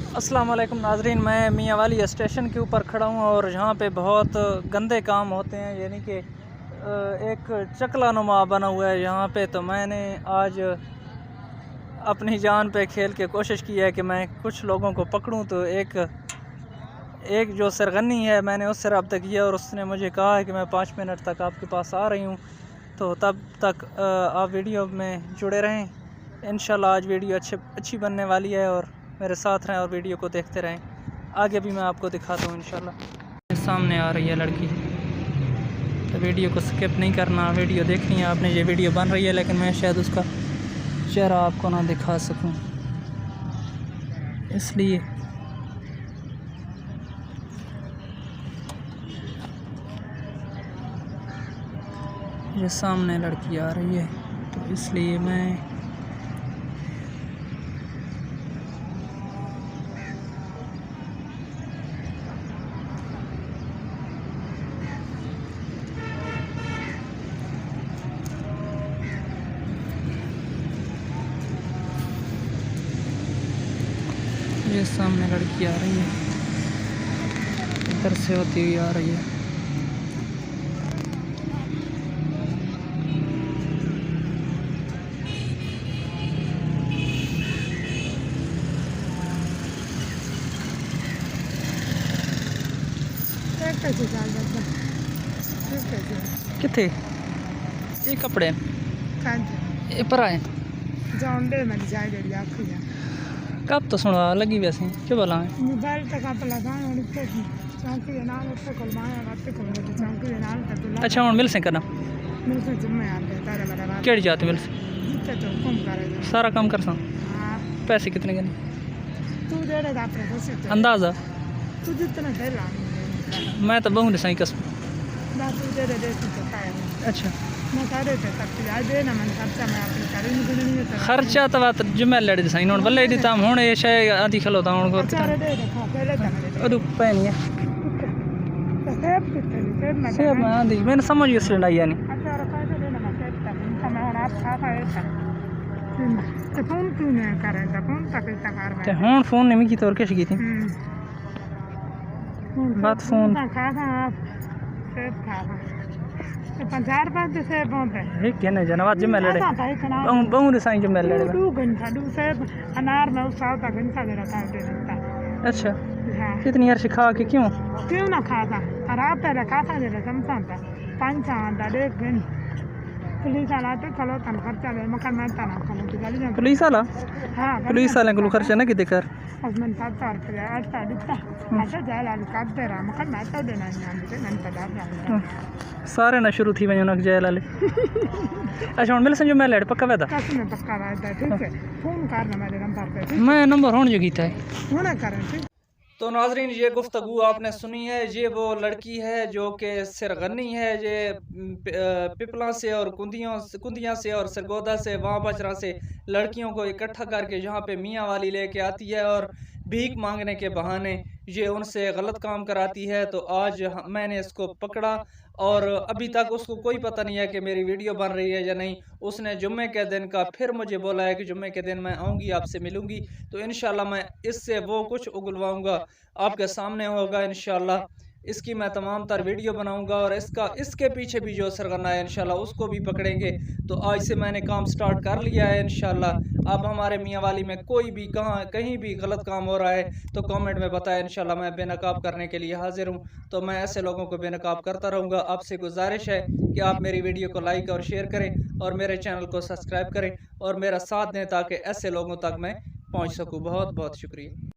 अस्सलाम वालेकुम नाजरीन, मैं मियाँ वाली स्टेशन के ऊपर खड़ा हूँ और यहाँ पे बहुत गंदे काम होते हैं, यानी कि एक चकला नुमा बना हुआ है यहाँ पे। तो मैंने आज अपनी जान पे खेल के कोशिश की है कि मैं कुछ लोगों को पकड़ूं। तो एक जो सरगनी है, मैंने उससे रब्ता किया और उसने मुझे कहा है कि मैं 5 मिनट तक आपके पास आ रही हूँ। तो तब तक आप वीडियो में जुड़े रहें। इंशाल्लाह आज वीडियो अच्छी बनने वाली है और मेरे साथ रहें और वीडियो को देखते रहें। आगे भी मैं आपको दिखाता हूँ इंशाल्लाह। सामने आ रही है लड़की, तो वीडियो को स्किप नहीं करना, वीडियो देखनी है आपने। ये वीडियो बन रही है लेकिन मैं शायद उसका चेहरा आपको ना दिखा सकूं, इसलिए ये सामने लड़की आ रही है, तो इसलिए मैं ये सामने लड़की आ रही है, इधर से होती हुई आ रही है। किथे ये कपड़े ये पर आए कब तो सुना लगी वैसे क्यों बोला है मोबाइल तक आप लगा और तो चौकी के नाल उसको कलमाया रात को तो चौकी के नाल तो अच्छा हुन मिल से करना मेरे से जिम्मे आ गया तारा मेरा रात केड़ी जाते मिल से तो कम करेगा सारा काम कर सा। हां पैसे कितने के तू दे रहा अपने पैसे अंदाजा तू जितना दे रहा मैं तो बहुत सही कसम ना तू दे दे तो पाए। अच्छा मैं करे थे तक याद है ना मन खर्चा मैं अपनी करे नहीं है खर्चा तो बात जुम्मे लड़ सही हुन बल्ले दी ताम हुन ये शय आधी खलोता हुन को चार दे देखो पहले तक अदु पे नहीं है सेब कितने सेब से मैं आधी मैंने समझ इसलिए नहीं यानी अच्छा रखा दे ना मैं सेब तक मैं और आप खा पाए तो फोन क्यों नहीं करे तो फोन तक कर ते हुन फोन ने मिकी तौर कैसे की थी बात फोन खा आप सेब खा 50 रुपए से बहुत है एक है ना जनवा जिम्मे लड़े बहुत सही जिम्मे लड़े 2 घंटा 2 से अनार में उस साल तक घंटा दे रखा है। अच्छा हाँ कितनी अर्श खा के क्यों ना खाता खराब तो रखा था जरा समझता 5 साल देख दिन पुलिस वाला तो खलो तन खर्चा ले मकान में तना खलो तो गाली ना पुलिस वाला हां पुलिस वाले को खर्चा ना किते कर मन 700 रुपया 8 दिखता अच्छा जाए लाल काट दे रहा मकान में तो देना नहीं मन पड़ा सारे ना शुरू थी वजह ना जाए लाले अच्छा हुन मिल से जो मैं लड़ पक्का वेदा कसम पक्का रहता ठीक है फोन करना मेरे नंबर पे मैं नंबर होने जो कीता है होना करें ठीक। तो नाजरीन ये गुफ्तगू आपने सुनी है, ये वो लड़की है जो कि सरगनी है, ये पिपला से और कुंदियाँ से और सरगोदा से वहाँ बचरा से लड़कियों को इकट्ठा करके यहाँ पे मियाँ वाली लेके आती है और भीख मांगने के बहाने ये उनसे गलत काम कराती है। तो आज मैंने इसको पकड़ा और अभी तक उसको कोई पता नहीं है कि मेरी वीडियो बन रही है या नहीं। उसने जुम्मे के दिन का फिर मुझे बोला है कि जुम्मे के दिन मैं आऊँगी, आपसे मिलूँगी। तो इंशाल्लाह मैं इससे वो कुछ उगलवाऊँगा, आपके सामने होगा इंशाल्लाह। इसकी मैं तमाम तर वीडियो बनाऊंगा और इसके पीछे भी जो सरगना है इंशाल्लाह उसको भी पकड़ेंगे। तो आज से मैंने काम स्टार्ट कर लिया है इंशाल्लाह। अब हमारे मियाँ वाली में कोई भी कहीं भी गलत काम हो रहा है तो कमेंट में बताएं, इंशाल्लाह मैं बेनकाब करने के लिए हाजिर हूँ। तो मैं ऐसे लोगों को बेनकाब करता रहूँगा। आपसे गुजारिश है कि आप मेरी वीडियो को लाइक और शेयर करें और मेरे चैनल को सब्सक्राइब करें और मेरा साथ दें ताकि ऐसे लोगों तक मैं पहुँच सकूँ। बहुत बहुत शुक्रिया।